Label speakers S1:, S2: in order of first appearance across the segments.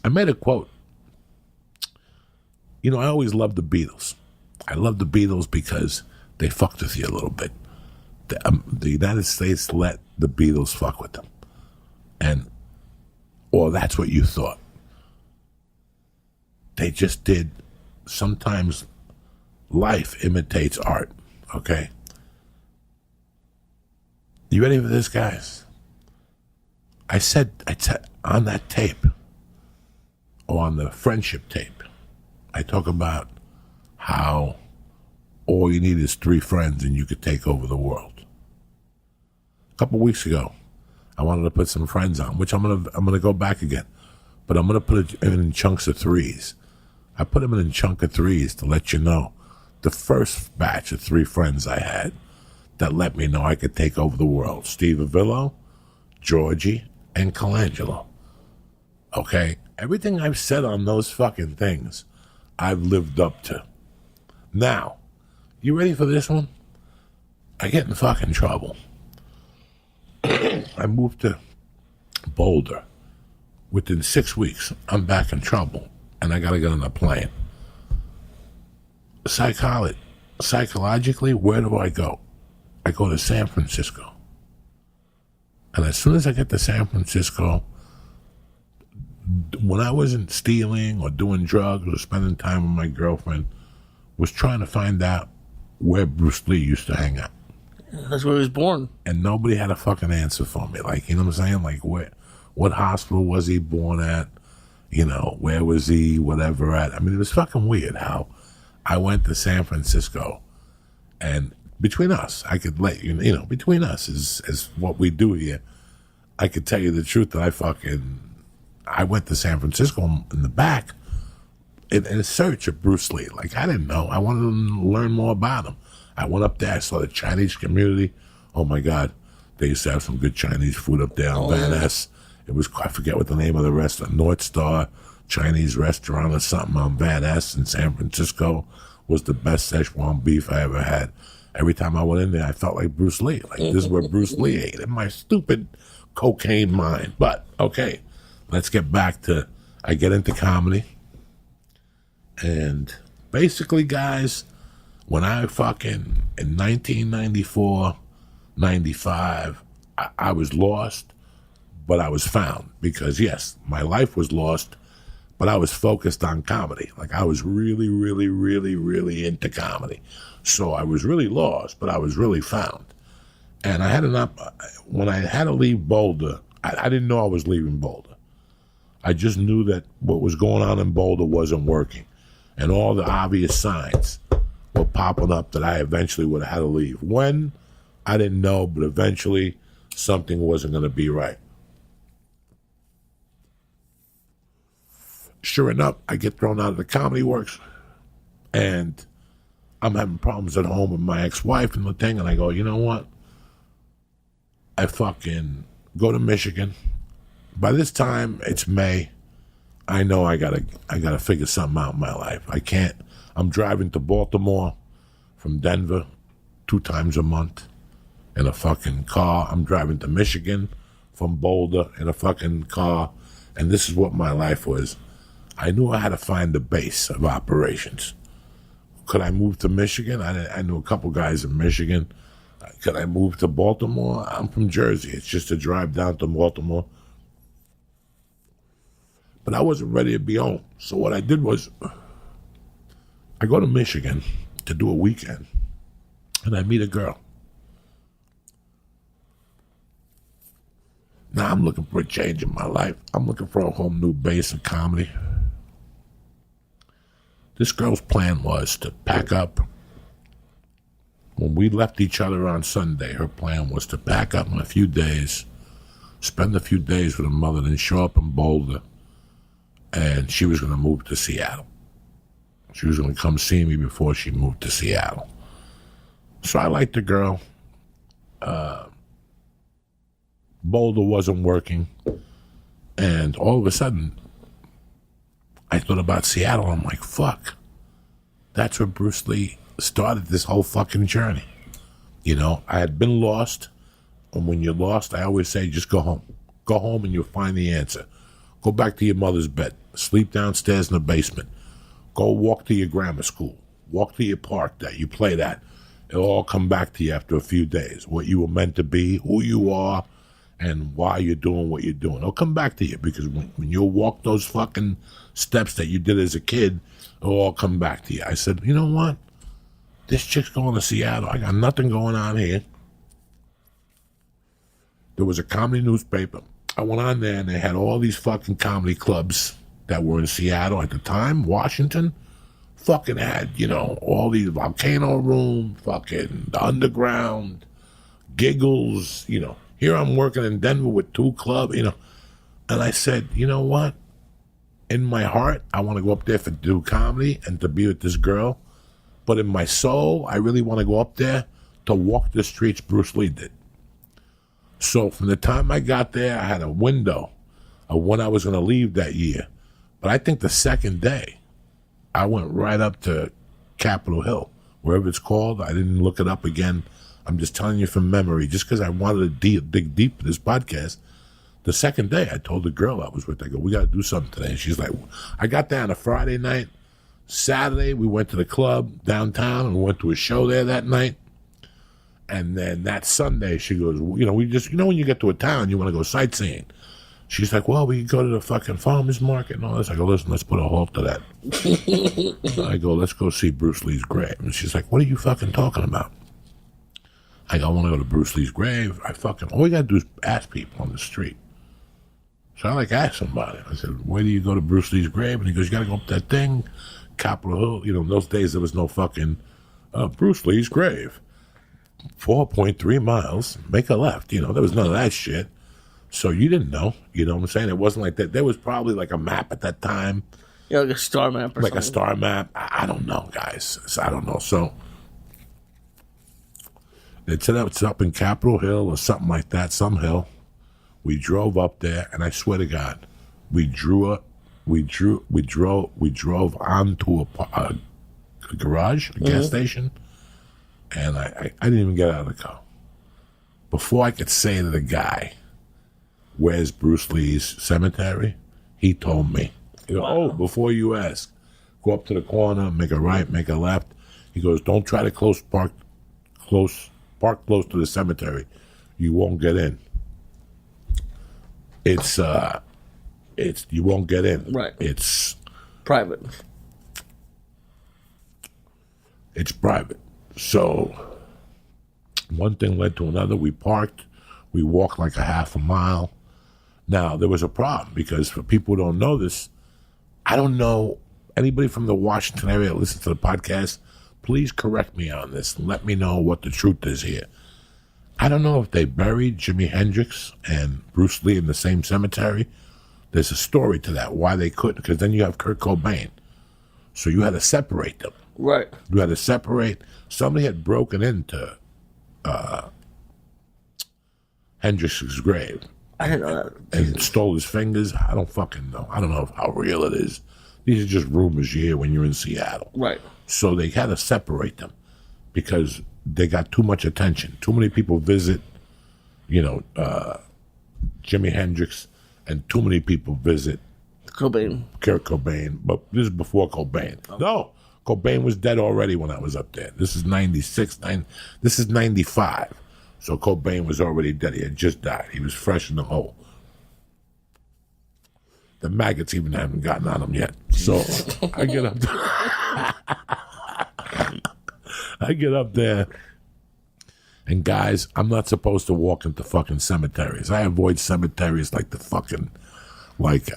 S1: I made a quote. You know, I always loved the Beatles. I love the Beatles because they fucked with you a little bit. The United States let the Beatles fuck with them. Or that's what you thought. They just did. Sometimes life imitates art, okay? You ready for this, guys? I said on that tape, or on the friendship tape, I talk about how all you need is 3 friends and you could take over the world. A couple weeks ago, I wanted to put some friends on, which I'm gonna go back again, but I'm gonna put it in chunks of 3s. I put them in a chunk of 3s to let you know the first batch of 3 friends I had that let me know I could take over the world. Steve Avillo, Georgie, and Colangelo. Okay? Everything I've said on those fucking things, I've lived up to. Now, you ready for this one? I get in fucking trouble. I moved to Boulder. Within 6 weeks, I'm back in trouble, and I gotta get on a plane. Psychologically, where do I go? I go to San Francisco. And as soon as I get to San Francisco, when I wasn't stealing or doing drugs or spending time with my girlfriend, was trying to find out where Bruce Lee used to hang out.
S2: That's where he was born.
S1: And nobody had a fucking answer for me. Like, you know what I'm saying? Like, what hospital was he born at? You know, where was he, whatever at? I mean, it was fucking weird how I went to San Francisco, and between us, I could let you know, between us is what we do here. I could tell you the truth that I went to San Francisco in the back in a search of Bruce Lee. Like, I didn't know. I wanted to learn more about him. I went up there, I saw the Chinese community. Oh my God, they used to have some good Chinese food up there on Van Ness. It was, I forget what the name of the restaurant, North Star Chinese restaurant or something on Van Ness in San Francisco, was the best Szechuan beef I ever had. Every time I went in there, I felt like Bruce Lee. Like, this is where Bruce Lee ate in my stupid cocaine mind. But, okay, let's get back to, I get into comedy. And basically, guys, when I in 1994, 95, I was lost, but I was found. Because, yes, my life was lost, but I was focused on comedy. Like, I was really, really, really, really into comedy. So I was really lost, but I was really found. And I had when I had to leave Boulder, I didn't know I was leaving Boulder. I just knew that what was going on in Boulder wasn't working. And all the obvious signs were popping up that I eventually would have had to leave. When? I didn't know, but eventually something wasn't going to be right. Sure enough, I get thrown out of the Comedy Works, and I'm having problems at home with my ex-wife and the thing, and I go, you know what? I fucking go to Michigan. By this time, it's May. I know I gotta figure something out in my life. I can't. I'm driving to Baltimore from Denver 2 times a month in a fucking car. I'm driving to Michigan from Boulder in a fucking car, and this is what my life was. I knew I had to find the base of operations. Could I move to Michigan? I knew a couple guys in Michigan. Could I move to Baltimore? I'm from Jersey. It's just a drive down to Baltimore. But I wasn't ready to be home. So what I did was, I go to Michigan to do a weekend, and I meet a girl. Now I'm looking for a change in my life. I'm looking for a whole new base of comedy. This girl's plan was to pack up. When we left each other on Sunday, her plan was to pack up in a few days, spend a few days with her mother, then show up in Boulder, and she was going to move to Seattle. She was going to come see me before she moved to Seattle. So I liked the girl. Boulder wasn't working, and all of a sudden, I thought about Seattle. I'm like, fuck. That's where Bruce Lee started this whole fucking journey. You know, I had been lost. And when you're lost, I always say, just go home. Go home and you'll find the answer. Go back to your mother's bed. Sleep downstairs in the basement. Go walk to your grammar school. Walk to your park that you played at. It'll all come back to you after a few days. What you were meant to be, who you are, and why you're doing what you're doing. It'll come back to you because when you walk those fucking steps that you did as a kid, it'll all come back to you. I said, you know what? This chick's going to Seattle. I got nothing going on here. There was a comedy newspaper. I went on there and they had all these fucking comedy clubs that were in Seattle at the time, Washington. Fucking had, all these Volcano Room, fucking the Underground, Giggles, Here I'm working in Denver with 2 clubs, And I said, you know what? In my heart, I want to go up there to do comedy and to be with this girl. But in my soul, I really want to go up there to walk the streets Bruce Lee did. So from the time I got there, I had a window of when I was going to leave that year. But I think the second day, I went right up to Capitol Hill, wherever it's called. I didn't look it up again. I'm just telling you from memory, just because I wanted to dig deep in this podcast. The second day, I told the girl I was with, I go, we got to do something today. And she's like, I got there on a Friday night. Saturday, we went to the club downtown and we went to a show there that night. And then that Sunday, she goes, we just, when you get to a town, you want to go sightseeing. She's like, well, we can go to the fucking farmer's market and all this. I go, listen, let's put a halt to that. I go, let's go see Bruce Lee's grave. And she's like, what are you fucking talking about? I go, I want to go to Bruce Lee's grave. All we got to do is ask people on the street. So I asked somebody. I said, where do you go to Bruce Lee's grave? And he goes, you got to go up that thing, Capitol Hill. In those days there was no fucking Bruce Lee's grave. 4.3 miles, make a left. There was none of that shit. So you didn't know, what I'm saying? It wasn't like that. There was probably like a map at that time.
S2: Yeah, like a star map or
S1: like
S2: something.
S1: A star map. I don't know, guys. I don't know. So they said it's up in Capitol Hill or something like that, some hill. We drove up there, and I swear to God, we drove onto a garage, a gas station, and I didn't even get out of the car. Before I could say to the guy, where's Bruce Lee's cemetery? He told me. Oh, before you ask, go up to the corner, make a right, make a left. He goes, don't try to park close to the cemetery. You won't get in. You won't get in.
S2: Right.
S1: It's
S2: private.
S1: It's private. So one thing led to another. We parked. We walked like a half a mile. Now, there was a problem because for people who don't know this, I don't know anybody from the Washington area that listens to the podcast, please correct me on this and let me know what the truth is here. I don't know if they buried Jimi Hendrix and Bruce Lee in the same cemetery. There's a story to that, why they couldn't, because then you have Kurt Cobain. So you had to separate them.
S2: Right.
S1: You had to separate. Somebody had broken into Hendrix's grave.
S2: I didn't know that.
S1: And stole his fingers. I don't fucking know. I don't know how real it is. These are just rumors you hear when you're in Seattle.
S2: Right.
S1: So they had to separate them because they got too much attention. Too many people visit, Jimi Hendrix, and too many people visit
S2: Cobain.
S1: Kurt Cobain. But this is before Cobain. Oh. No, Cobain was dead already when I was up there. This is 96. This is 95. So Cobain was already dead. He had just died. He was fresh in the hole. The maggots even haven't gotten on him yet. So I get up there. And guys, I'm not supposed to walk into fucking cemeteries. I avoid cemeteries like the fucking,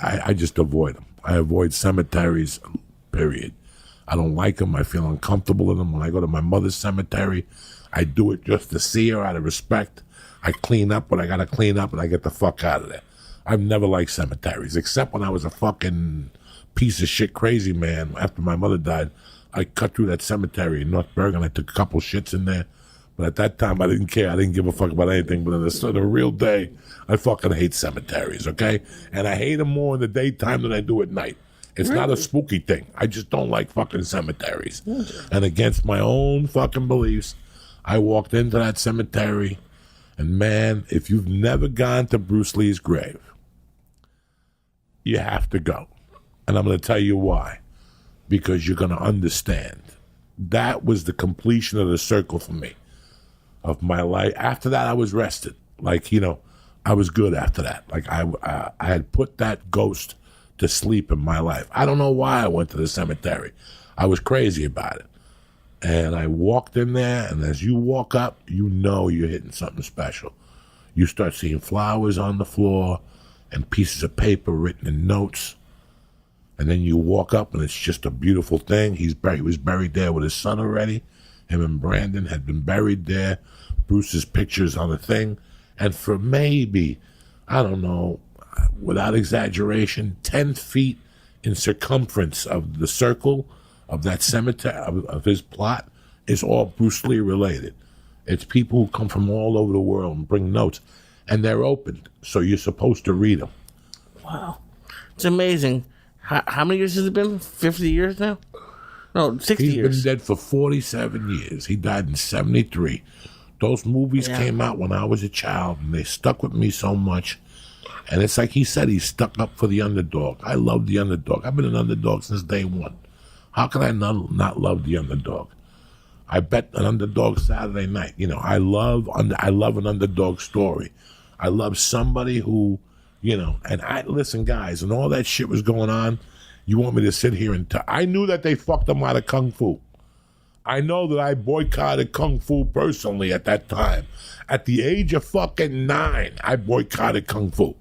S1: I just avoid them. I avoid cemeteries, period. I don't like them. I feel uncomfortable in them. When I go to my mother's cemetery, I do it just to see her out of respect. I clean up what I got to clean up and I get the fuck out of there. I've never liked cemeteries, except when I was a fucking piece of shit crazy man. After my mother died, I cut through that cemetery in North Bergen. I took a couple shits in there. But at that time, I didn't care. I didn't give a fuck about anything. But in the real day, I fucking hate cemeteries, okay? And I hate them more in the daytime than I do at night. It's not a spooky thing. I just don't like fucking cemeteries. And against my own fucking beliefs, I walked into that cemetery. And man, if you've never gone to Bruce Lee's grave, you have to go. And I'm going to tell you why. Because you're going to understand. That was the completion of the circle for me, of my life. After that, I was rested. Like, I was good after that. Like, I had put that ghost to sleep in my life. I don't know why I went to the cemetery. I was crazy about it. And I walked in there, and as you walk up, you know you're hitting something special. You start seeing flowers on the floor and pieces of paper written in notes. And then you walk up, and it's just a beautiful thing. He was buried there with his son already. Him and Brandon had been buried there. Bruce's picture's on the thing. And for maybe, I don't know, without exaggeration, 10 feet in circumference of the circle of that cemetery, of his plot, is all Bruce Lee related. It's people who come from all over the world and bring notes. And they're opened, so you're supposed to read them.
S2: Wow. It's amazing. How many years has it been? 50 years now? No, 60 years.
S1: He's been dead for 47 years. He died in 73. Those movies came out when I was a child, and they stuck with me so much. And it's like he said, he stuck up for the underdog. I love the underdog. I've been an underdog since day one. How can I not love the underdog? I bet an underdog Saturday night. I love an underdog story. I love somebody who, and listen, guys, and all that shit was going on. You want me to sit here and I knew that they fucked him out of Kung Fu. I know that I boycotted Kung Fu personally at that time. At the age of fucking 9, I boycotted Kung Fu.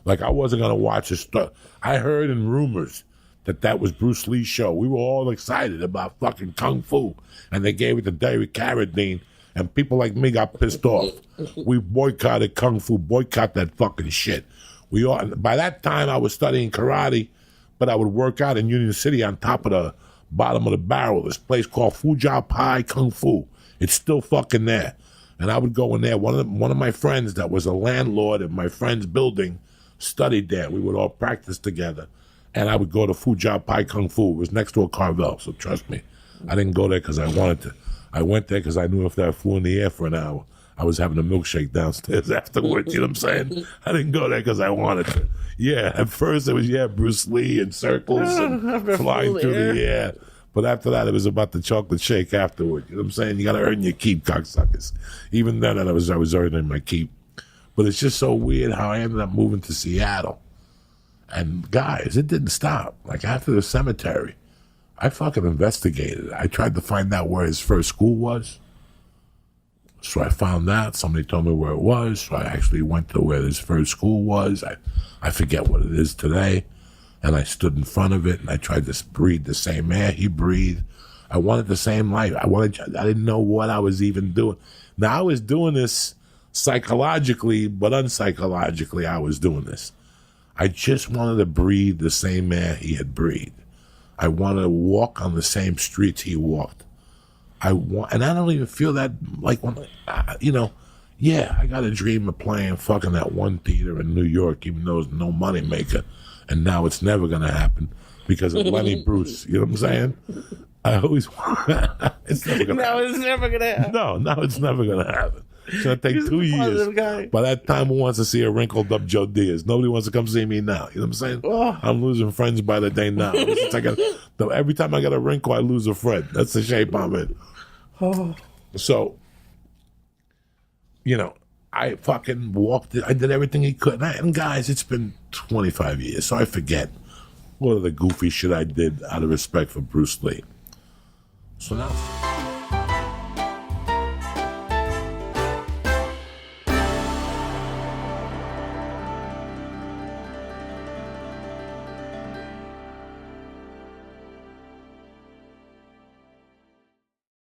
S1: Like, I wasn't going to watch his stuff. I heard in rumors that was Bruce Lee's show. We were all excited about fucking Kung Fu. And they gave it to David Carradine. And people like me got pissed off. We boycotted Kung Fu. Boycott that fucking shit. By that time, I was studying karate, but I would work out in Union City on top of the bottom of the barrel. This place called Fujia Pai Kung Fu. It's still fucking there. And I would go in there. One of my friends that was a landlord in my friend's building studied there. We would all practice together. And I would go to Fujia Pai Kung Fu. It was next to a Carvel, so trust me. I didn't go there because I wanted to. I went there because I knew if I flew in the air for an hour, I was having a milkshake downstairs afterwards. You know what I'm saying? I didn't go there because I wanted to. Yeah, at first it was, Bruce Lee and circles and flying through the air. But after that, it was about the chocolate shake afterward. You know what I'm saying? You got to earn your keep, cocksuckers. Even then, I was earning my keep. But it's just so weird how I ended up moving to Seattle. And guys, it didn't stop. Like, after the cemetery, I fucking investigated. I tried to find out where his first school was. So I found that. Somebody told me where it was. So I actually went to where his first school was. I forget what it is today. And I stood in front of it, and I tried to breathe the same air he breathed. I wanted the same life. I didn't know what I was even doing. Now, I was doing this psychologically, but unpsychologically, I was doing this. I just wanted to breathe the same air he had breathed. I wanted to walk on the same streets he walked. And I don't even feel that, like, when, I got a dream of playing fucking that one theater in New York, even though it's no money maker. And now it's never going to happen because of Lenny Bruce. You know what I'm saying? I always it's never going to happen.
S2: It's never going to happen.
S1: No, it's never going to happen. It's going to take 2 years. By that time, who wants to see a wrinkled up Joe Diaz? Nobody wants to come see me now. You know what I'm saying? Oh. I'm losing friends by the day now. Every time I get a wrinkle, I lose a friend. That's the shape I'm in. Oh. So, I fucking walked it. I did everything he could. And guys, it's been 25 years, so I forget what of the goofy shit I did out of respect for Bruce Lee. So now...